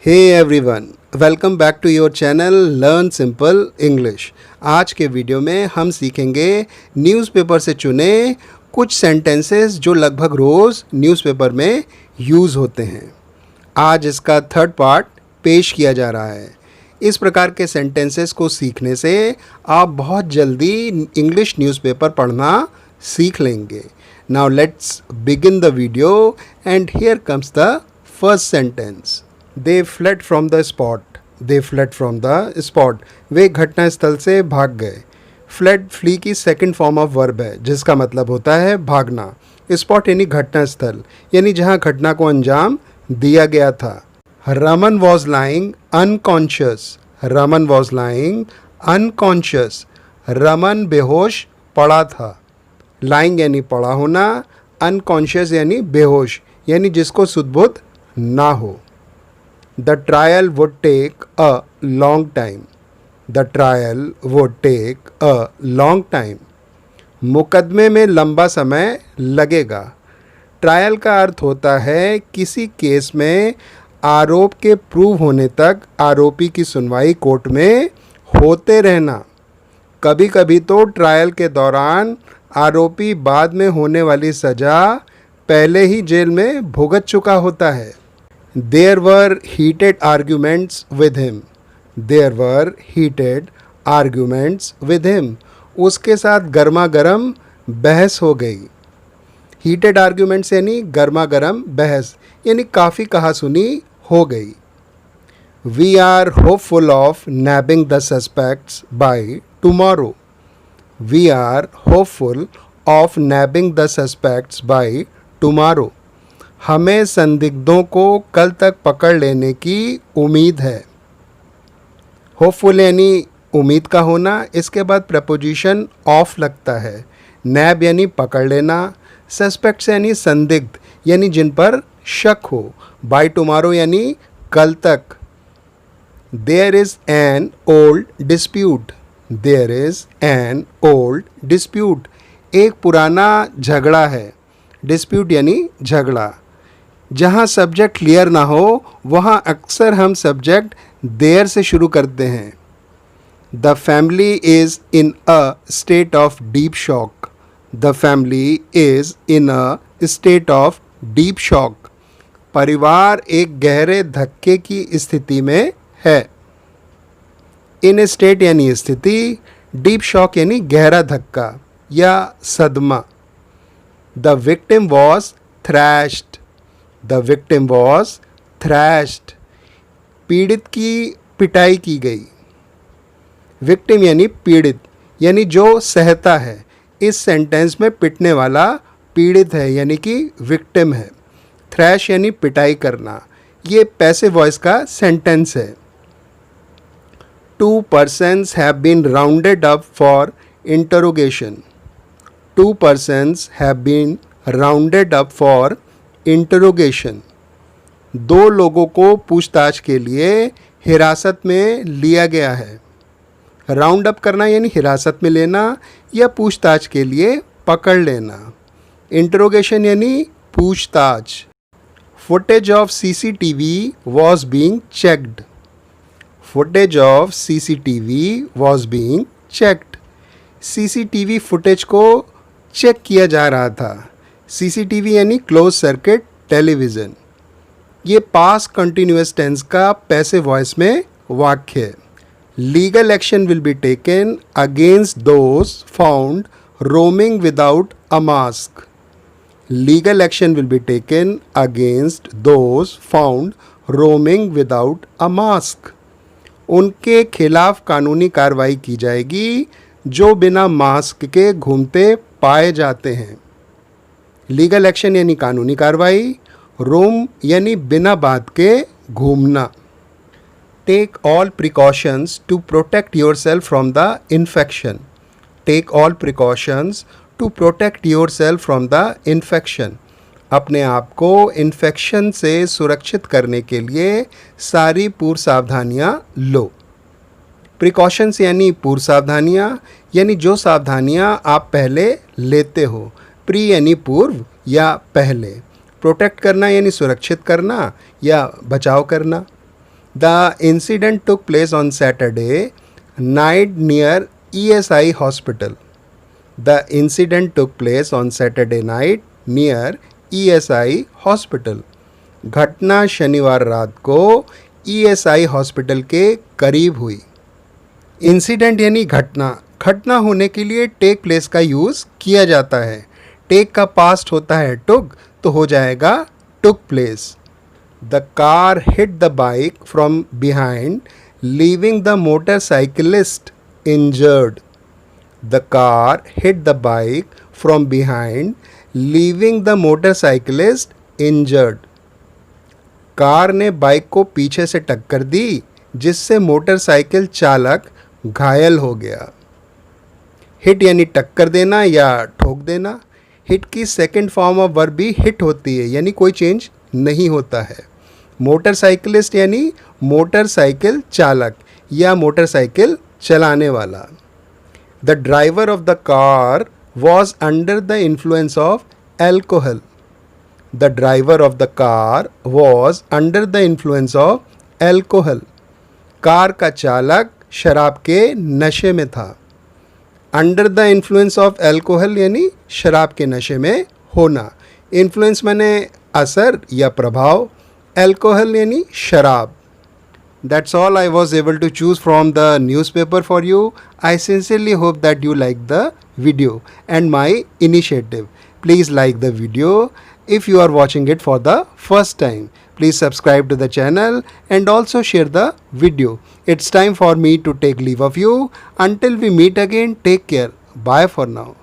Hey everyone, welcome back to your channel learn simple English. आज के video में हम सीखेंगे न्यूज़पेपर से चुने कुछ सेंटेंसेस जो लगभग रोज़ न्यूज़पेपर में यूज़ होते हैं। आज इसका थर्ड पार्ट पेश किया जा रहा है। इस प्रकार के सेंटेंसेस को सीखने से आप बहुत जल्दी इंग्लिश न्यूज़पेपर पढ़ना सीख लेंगे। Now let's begin the video and here comes the first sentence. They fled from the spot. They fled from the spot. वे घटनास्थल से भाग गए। फ्लेड फ्ली की सेकंड फॉर्म ऑफ वर्ब है जिसका मतलब होता है भागना। स्पॉट यानी घटनास्थल, यानी जहाँ घटना को अंजाम दिया गया था। Raman was lying unconscious. Raman was lying unconscious. Raman बेहोश पड़ा था। लाइंग यानी पड़ा होना, अनकॉन्शियस यानी बेहोश, यानी जिसको सुध-बुध ना हो। The trial would take a long time. The trial would take a long time. मुकदमे में लंबा समय लगेगा। ट्रायल का अर्थ होता है किसी केस में आरोप के प्रूव होने तक आरोपी की सुनवाई कोर्ट में होते रहना। कभी कभी तो ट्रायल के दौरान आरोपी बाद में होने वाली सज़ा पहले ही जेल में भुगत चुका होता है। There were heated arguments with him. There were heated arguments with him. उसके साथ गर्मा गर्म बहस हो गई। Heated arguments यानी गर्मा गर्म बहस, यानी काफ़ी कहा सुनी हो गई। We are hopeful of nabbing the suspects by tomorrow. We are hopeful of nabbing the suspects by tomorrow. हमें संदिग्धों को कल तक पकड़ लेने की उम्मीद है। होपफुल यानी उम्मीद का होना, इसके बाद प्रपोजिशन ऑफ लगता है। नैब यानी पकड़ लेना। सस्पेक्ट्स यानी संदिग्ध, यानी जिन पर शक हो। बाय टुमारो यानी कल तक। There is an old dispute. There is an old dispute. एक पुराना झगड़ा है। डिस्प्यूट यानी झगड़ा। जहाँ सब्जेक्ट क्लियर ना हो वहाँ अक्सर हम सब्जेक्ट देयर से शुरू करते हैं। The family is in a state of deep shock. The family is in a state of deep shock. परिवार एक गहरे धक्के की स्थिति में है। इन स्टेट यानी स्थिति, डीप शॉक यानी गहरा धक्का या सदमा। The victim was thrashed. The victim was thrashed. पीड़ित की पिटाई की गई। विक्टिम यानी पीड़ित, यानी जो सहता है। इस सेंटेंस में पिटने वाला पीड़ित है, यानी कि विक्टिम है। थ्रैश यानी पिटाई करना। ये पैसिव वॉइस का सेंटेंस है। 2 persons have been rounded up for interrogation. 2 persons have been rounded up for interrogation. 2 लोगों को पूछताछ के लिए हिरासत में लिया गया है। राउंड अप करना यानी हिरासत में लेना या पूछताछ के लिए पकड़ लेना। इंटरोगेशन यानी पूछताछ। Footage of CCTV was being checked. Footage of CCTV was being checked. CCTV footage को चेक किया जा रहा था। सीसीटीवी यानी क्लोज सर्किट टेलीविज़न। ये पास्ट कंटिन्यूअस टेंस का पैसिव वॉइस में वाक्य है। Legal action will be taken against those found roaming without a mask. Legal action will be taken against those found roaming without a mask. उनके खिलाफ कानूनी कार्रवाई की जाएगी जो बिना मास्क के घूमते पाए जाते हैं। लीगल एक्शन यानी कानूनी कार्रवाई। रोम यानी बिना बात के घूमना। Take all precautions to protect yourself from the infection. Take all precautions to protect yourself from the infection. अपने आप को इन्फेक्शन से सुरक्षित करने के लिए सारी पूर्व सावधानियाँ लो। प्रिकॉशंस यानी पूर्व सावधानियाँ, यानी जो सावधानियाँ आप पहले लेते हो। प्री यानी पूर्व या पहले। प्रोटेक्ट करना यानी सुरक्षित करना या बचाव करना। The incident took place on Saturday night near ESI hospital. The incident took place on Saturday night near ESI hospital. घटना शनिवार रात को ESI हॉस्पिटल के करीब हुई. इंसिडेंट यानी घटना. घटना होने के लिए टेक प्लेस का यूज़ किया जाता है. टेक का पास्ट होता है टुक, तो हो जाएगा took place. The car hit the bike from behind leaving the motorcyclist injured. The car hit the bike from behind, leaving the motorcyclist injured. Car ने बाइक को पीछे से टक्कर दी, जिससे मोटरसाइकिल चालक घायल हो गया. हिट यानी टक्कर देना या ठोक देना. हिट की सेकंड फॉर्म ऑफ वर्ब भी हिट होती है, यानी कोई चेंज नहीं होता है. मोटरसाइकिलिस्ट यानी मोटरसाइकिल चालक या मोटरसाइकिल चलाने वाला. The driver of the car was under the influence of alcohol. The driver of the car was under the influence of alcohol. Car का चालक शराब के नशे में था. Under the influence of alcohol यानी शराब के नशे में होना. Influence माने असर या प्रभाव. Alcohol यानी शराब. That's all I was able to choose from the newspaper for you. I sincerely hope that you like the video and my initiative. Please like the video. If you are watching it for the first time, please subscribe to the channel and also share the video. It's time for me to take leave of you. Until we meet again, take care. Bye for now.